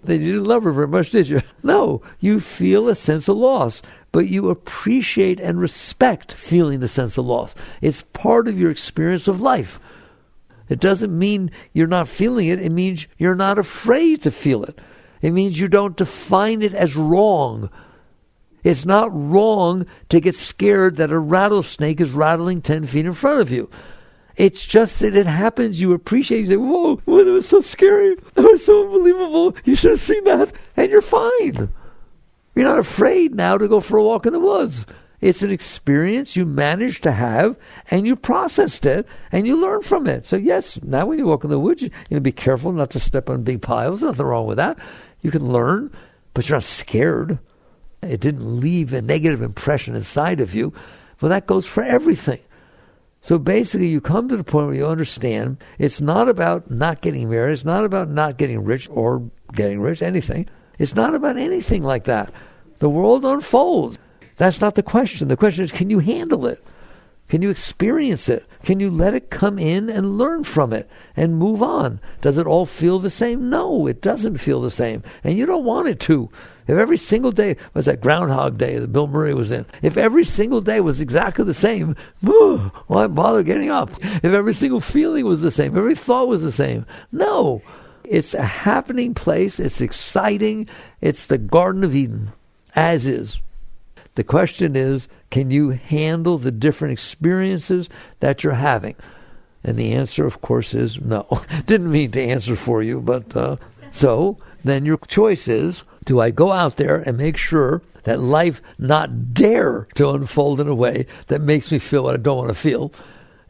Then you didn't love her very much, did you? No, you feel a sense of loss, but you appreciate and respect feeling the sense of loss. It's part of your experience of life. It doesn't mean you're not feeling it. It means you're not afraid to feel it. It means you don't define it as wrong. It's not wrong to get scared that a rattlesnake is rattling 10 feet in front of you. It's just that it happens. You appreciate it. You say, whoa, that was so scary. That was so unbelievable. You should have seen that. And you're fine. You're not afraid now to go for a walk in the woods. It's an experience you managed to have, and you processed it, and you learn from it. So yes, now when you walk in the woods, you be careful not to step on big piles. Nothing wrong with that. You can learn, but you're not scared. It didn't leave a negative impression inside of you. Well, that goes for everything. So basically, you come to the point where you understand it's not about not getting married. It's not about not getting rich or getting rich, anything. It's not about anything like that. The world unfolds. That's not the question. The question is, can you handle it? Can you experience it? Can you let it come in and learn from it and move on? Does it all feel the same? No, it doesn't feel the same. And you don't want it to. If every single day was that Groundhog Day that Bill Murray was in, if every single day was exactly the same, why bother getting up? If every single feeling was the same, every thought was the same. No, it's a happening place. It's exciting. It's the Garden of Eden, as is. The question is, can you handle the different experiences that you're having? And the answer, of course, is no. Didn't mean to answer for you, but so then your choice is, do I go out there and make sure that life not dare to unfold in a way that makes me feel what I don't want to feel,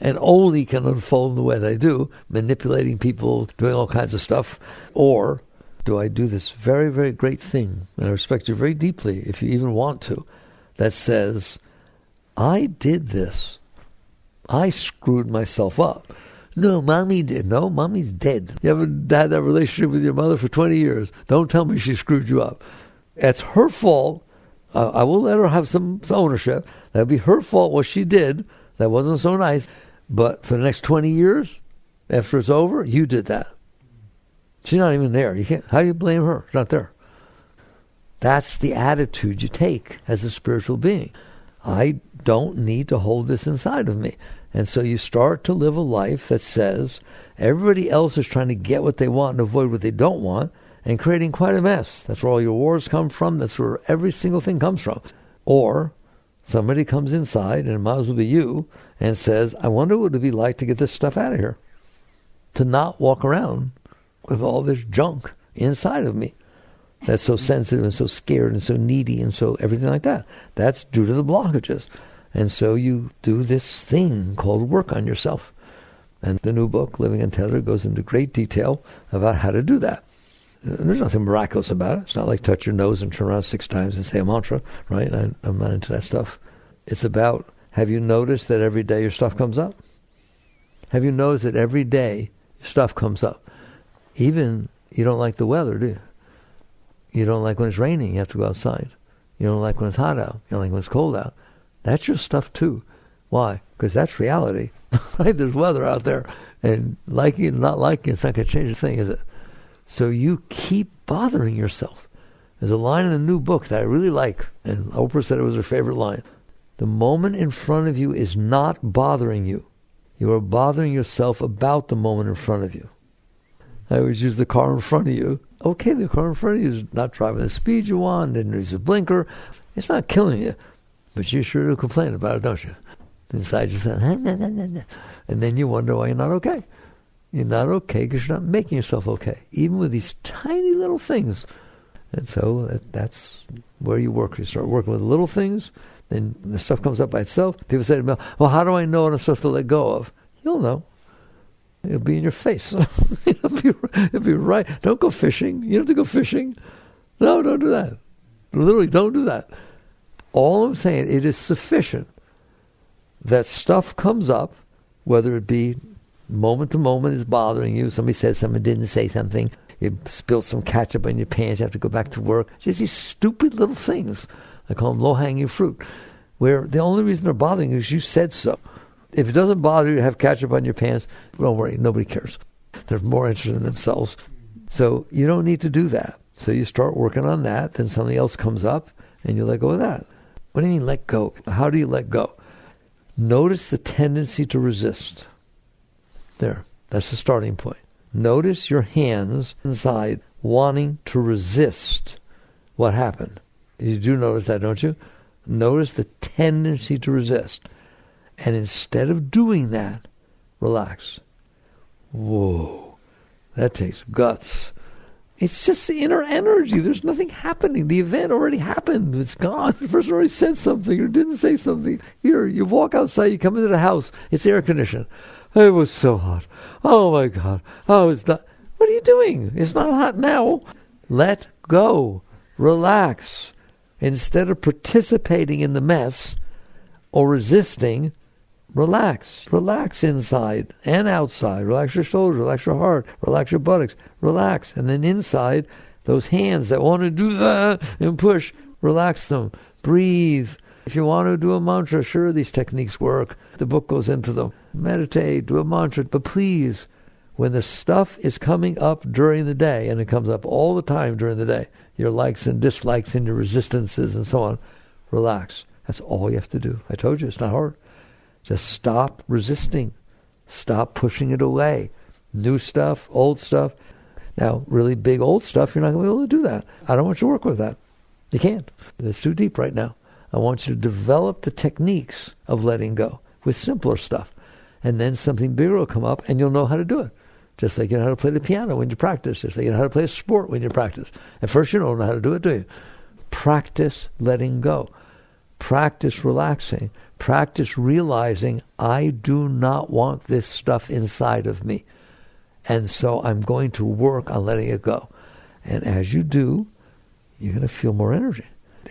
and only can unfold in the way that I do, manipulating people, doing all kinds of stuff, or do I do this very, very great thing, and I respect you very deeply if you even want to, that says, I did this. I screwed myself up. No, Mommy did. No, Mommy's dead. You haven't had that relationship with your mother for 20 years. Don't tell me she screwed you up. It's her fault. I will let her have some ownership. That would be her fault what she did. That wasn't so nice. But for the next 20 years, after it's over, you did that. She's not even there. You can't. How do you blame her? She's not there. That's the attitude you take as a spiritual being. I don't need to hold this inside of me. And so you start to live a life that says everybody else is trying to get what they want and avoid what they don't want, and creating quite a mess. That's where all your wars come from. That's where every single thing comes from. Or somebody comes inside, and it might as well be you, and says, I wonder what it would be like to get this stuff out of here. To not walk around with all this junk inside of me that's so sensitive and so scared and so needy and so everything like that. That's due to the blockages. And so you do this thing called work on yourself. And the new book, Living Untethered, goes into great detail about how to do that. There's nothing miraculous about it. It's not like touch your nose and turn around 6 times and say a mantra, right? I'm not into that stuff. It's about, have you noticed that every day your stuff comes up? Have you noticed that every day your stuff comes up? Even you don't like the weather, do you? You don't like when it's raining, you have to go outside. You don't like when it's hot out. You don't like when it's cold out. That's your stuff too. Why? Because that's reality. Right? There's weather out there. And liking it and not liking it's not going to change a thing, is it? So you keep bothering yourself. There's a line in the new book that I really like, and Oprah said it was her favorite line. The moment in front of you is not bothering you. You are bothering yourself about the moment in front of you. I always use the car in front of you. Okay, the car in front of you is not driving the speed you want, and there's a blinker. It's not killing you. But you sure do complain about it, don't you? Inside you say, and then you wonder why you're not okay. You're not okay because you're not making yourself okay, even with these tiny little things. And so that's where you work. You start working with little things, then the stuff comes up by itself. People say to me, well, how do I know what I'm supposed to let go of? You'll know. It'll be in your face. It'll be right. Don't go fishing. You don't have to go fishing. No, don't do that. Literally, don't do that. All I'm saying, it is sufficient that stuff comes up, whether it be moment to moment is bothering you. Somebody said something, didn't say something. You spilled some ketchup on your pants. You have to go back to work. Just these stupid little things. I call them low-hanging fruit, where the only reason they're bothering you is you said so. If it doesn't bother you to have ketchup on your pants, don't worry. Nobody cares. They're more interested in themselves. So you don't need to do that. So you start working on that. Then something else comes up, and you let go of that. What do you mean let go? How do you let go? Notice the tendency to resist. There. That's the starting point. Notice your hands inside wanting to resist what happened. You do notice that, don't you? Notice the tendency to resist. And instead of doing that, relax. Whoa. That takes guts. It's just the inner energy. There's nothing happening. The event already happened. It's gone. The person already said something or didn't say something. Here, you walk outside, you come into the house, it's air conditioned. It was so hot. Oh my God. Oh, it's not. What are you doing? It's not hot now. Let go. Relax. Instead of participating in the mess or resisting, relax. Relax inside and outside. Relax your shoulders, relax your heart, relax your buttocks. Relax. And then inside, those hands that want to do that and push, relax them. Breathe. If you want to do a mantra, sure, these techniques work. The book goes into them. Meditate, do a mantra. But please, when the stuff is coming up during the day, and it comes up all the time during the day, your likes and dislikes and your resistances and so on, relax. That's all you have to do. I told you, it's not hard. Just stop resisting. Stop pushing it away. New stuff, old stuff. Now, really big old stuff, you're not going to be able to do that. I don't want you to work with that. You can't. It's too deep right now. I want you to develop the techniques of letting go with simpler stuff. And then something bigger will come up and you'll know how to do it. Just like you know how to play the piano when you practice. Just like you know how to play a sport when you practice. At first you don't know how to do it, do you? Practice letting go. Practice relaxing. Practice realizing I do not want this stuff inside of me. And so I'm going to work on letting it go. And as you do, you're going to feel more energy.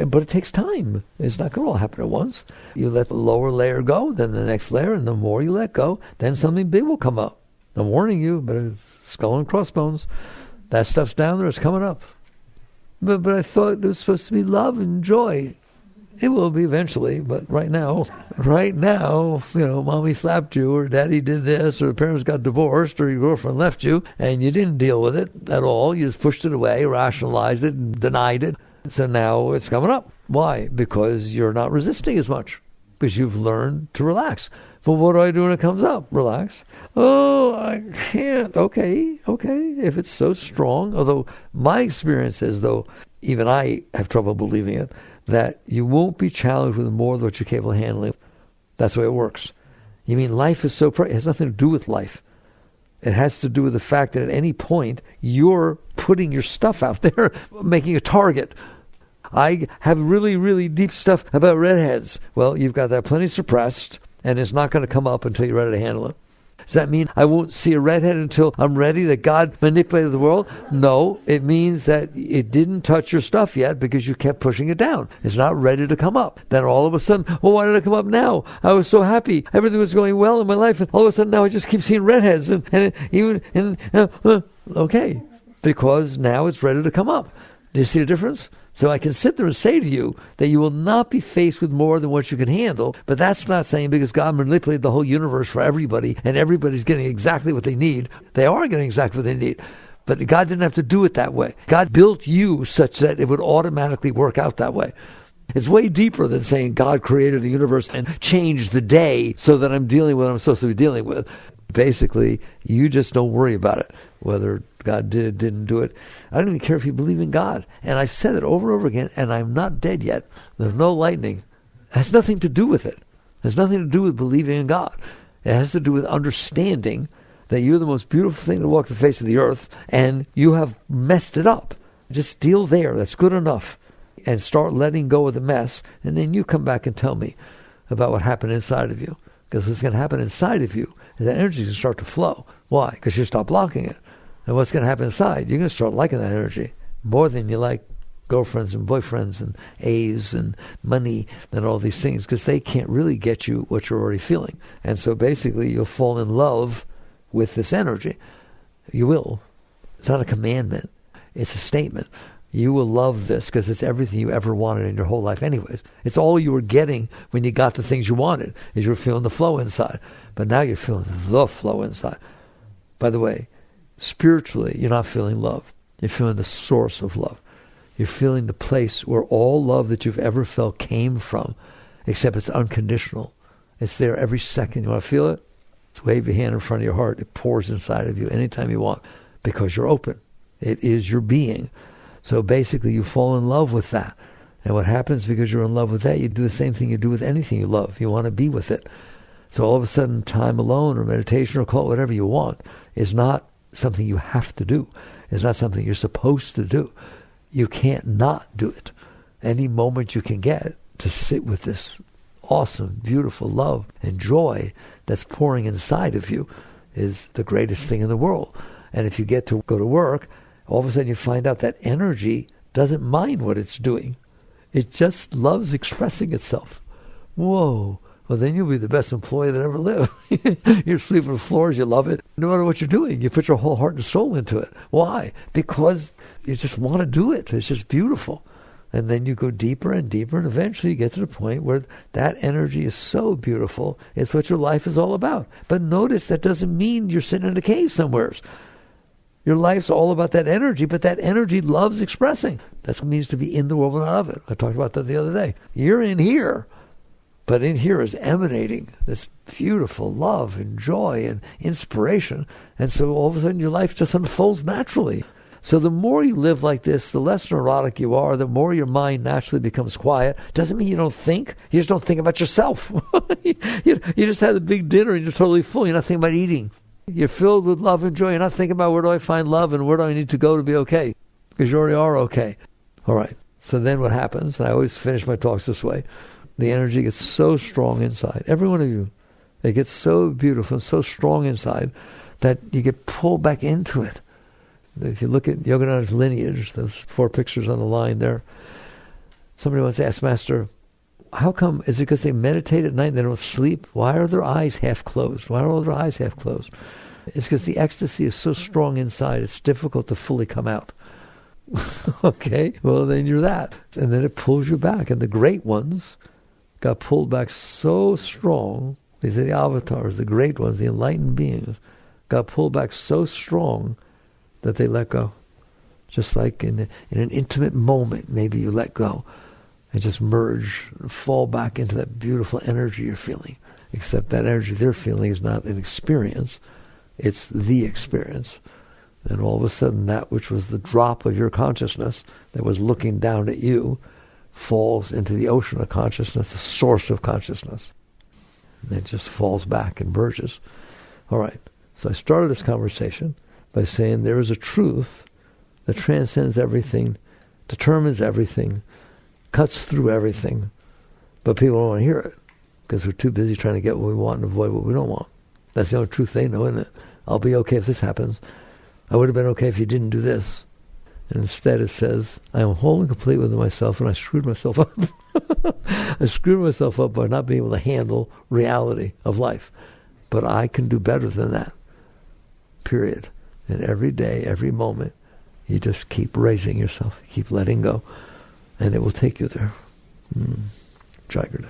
But it takes time. It's not going to all happen at once. You let the lower layer go, then the next layer, and the more you let go, then something big will come up. I'm warning you, but it's skull and crossbones. That stuff's down there, it's coming up. But I thought it was supposed to be love and joy. It will be eventually, but right now, mommy slapped you, or daddy did this, or the parents got divorced, or your girlfriend left you, and you didn't deal with it at all. You just pushed it away, rationalized it, and denied it. So now it's coming up. Why? Because you're not resisting as much. Because you've learned to relax. But what do I do when it comes up? Relax. Oh, I can't. Okay. If it's so strong, although my experience is, though, even I have trouble believing it, that you won't be challenged with more than what you're capable of handling. That's the way it works. You mean life is so... It has nothing to do with life. It has to do with the fact that at any point, you're putting your stuff out there, making a target. I have really, really deep stuff about redheads. Well, you've got that plenty suppressed, and it's not going to come up until you're ready to handle it. Does that mean I won't see a redhead until I'm ready, that God manipulated the world? No, it means that it didn't touch your stuff yet because you kept pushing it down. It's not ready to come up. Then all of a sudden, well, why did it come up now? I was so happy. Everything was going well in my life, and all of a sudden now I just keep seeing redheads. Okay, because now it's ready to come up. Do you see the difference? So I can sit there and say to you that you will not be faced with more than what you can handle, but that's not saying because God manipulated the whole universe for everybody and everybody's getting exactly what they need. They are getting exactly what they need. But God didn't have to do it that way. God built you such that it would automatically work out that way. It's way deeper than saying God created the universe and changed the day so that I'm dealing with what I'm supposed to be dealing with. Basically, you just don't worry about it, whether God did it, didn't do it. I don't even care if you believe in God. And I've said it over and over again, and I'm not dead yet. There's no lightning. It has nothing to do with it. It has nothing to do with believing in God. It has to do with understanding that you're the most beautiful thing to walk the face of the earth, and you have messed it up. Just deal there. That's good enough. And start letting go of the mess, and then you come back and tell me about what happened inside of you. Because what's going to happen inside of you is that energy is going to start to flow. Why? Because you stop blocking it. And what's going to happen inside, you're going to start liking that energy more than you like girlfriends and boyfriends and A's and money and all these things, because they can't really get you what you're already feeling. And so basically you'll fall in love with this energy. You will. It's not a commandment. It's a statement. You will love this because it's everything you ever wanted in your whole life anyways. It's all you were getting when you got the things you wanted, is you were feeling the flow inside. But now you're feeling the flow inside. By the way, spiritually, you're not feeling love. You're feeling the source of love. You're feeling the place where all love that you've ever felt came from, except it's unconditional. It's there every second. You want to feel it? Wave your hand in front of your heart. It pours inside of you anytime you want because you're open. It is your being. So basically you fall in love with that. And what happens because you're in love with that, you do the same thing you do with anything you love. You want to be with it. So all of a sudden time alone or meditation or call it whatever you want is not something you have to do. It's not something you're supposed to do. You can't not do it. Any moment you can get to sit with this awesome, beautiful love and joy that's pouring inside of you is the greatest thing in the world. And if you get to go to work, all of a sudden you find out that energy doesn't mind what it's doing. It just loves expressing itself. Whoa. Well, then you'll be the best employee that ever lived. You're sleeping on floors, you love it. No matter what you're doing, you put your whole heart and soul into it. Why? Because you just want to do it. It's just beautiful. And then you go deeper and deeper, and eventually you get to the point where that energy is so beautiful, it's what your life is all about. But notice that doesn't mean you're sitting in a cave somewhere. Your life's all about that energy, but that energy loves expressing. That's what it means to be in the world and not of it. I talked about that the other day. You're in here, but in here is emanating this beautiful love and joy and inspiration. And so all of a sudden your life just unfolds naturally. So the more you live like this, the less neurotic you are, the more your mind naturally becomes quiet. Doesn't mean you don't think. You just don't think about yourself. you just had a big dinner and you're totally full. You're not thinking about eating. You're filled with love and joy. You're not thinking about where do I find love and where do I need to go to be okay. Because you already are okay. All right. So then what happens, and I always finish my talks this way, the energy gets so strong inside. Every one of you. It gets so beautiful and so strong inside that you get pulled back into it. If you look at Yogananda's lineage, those 4 pictures on the line there, somebody once asked, Master, how come, is it because they meditate at night and they don't sleep? Why are their eyes half closed? Why are all their eyes half closed? It's because the ecstasy is so strong inside, it's difficult to fully come out. Okay, well then you're that. And then it pulls you back. And the great ones got pulled back so strong, these are the avatars, the great ones, the enlightened beings, got pulled back so strong that they let go. Just like in an intimate moment, maybe you let go and just merge and fall back into that beautiful energy you're feeling. Except that energy they're feeling is not an experience, it's the experience. And all of a sudden that which was the drop of your consciousness that was looking down at you falls into the ocean of consciousness, the source of consciousness. And it just falls back and merges. All right, so I started this conversation by saying there is a truth that transcends everything, determines everything, cuts through everything, but people don't want to hear it because we're too busy trying to get what we want and avoid what we don't want. That's the only truth they know, isn't it? I'll be okay if this happens. I would have been okay if you didn't do this. And instead it says, I am whole and complete with myself, and I screwed myself up. I screwed myself up by not being able to handle reality of life. But I can do better than that. Period. And every day, every moment, you just keep raising yourself, keep letting go, and it will take you there. Jagrata.